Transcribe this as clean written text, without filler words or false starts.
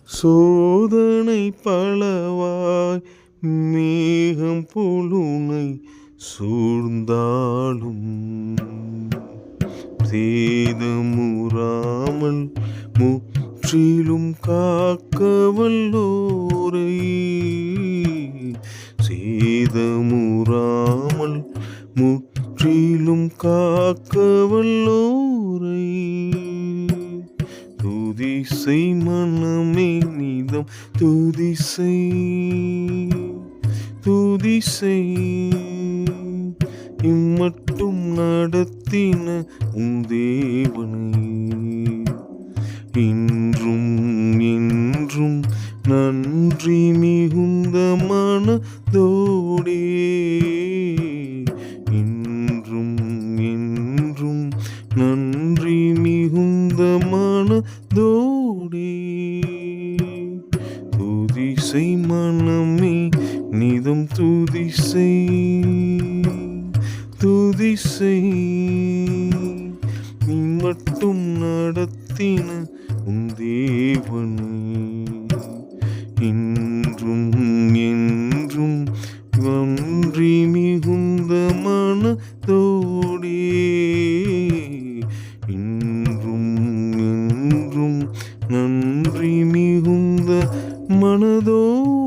சோதனை பலவாய் மேகம் பொழுனை சூழ்ந்தாலும் சேதமுறாமல் முற்றிலும் காக்க வல்லோரை, சேதமுறாமல் முற்றிலும் காக்க வல்லோரை. துதிசை மனமே நீதம் துதிசை, துதிசை இம்மட்டும் நடத்தின உன் தேவனை. இன்றும் என்றும் நன்றி மிகுந்த மனதோடே, இன்றும் என்றும் நன்றி மிகுந்த மனதோடே. துதிசை மனமே நிதம் துதிசை, துதிசை நீ மட்டும் நடத்தின உன் தேவனை. இன்றும் என்றும் நன்றி மிகுந்த மனதோடே, இன்றும் என்றும் நன்றி மிகுந்த மனதோடே.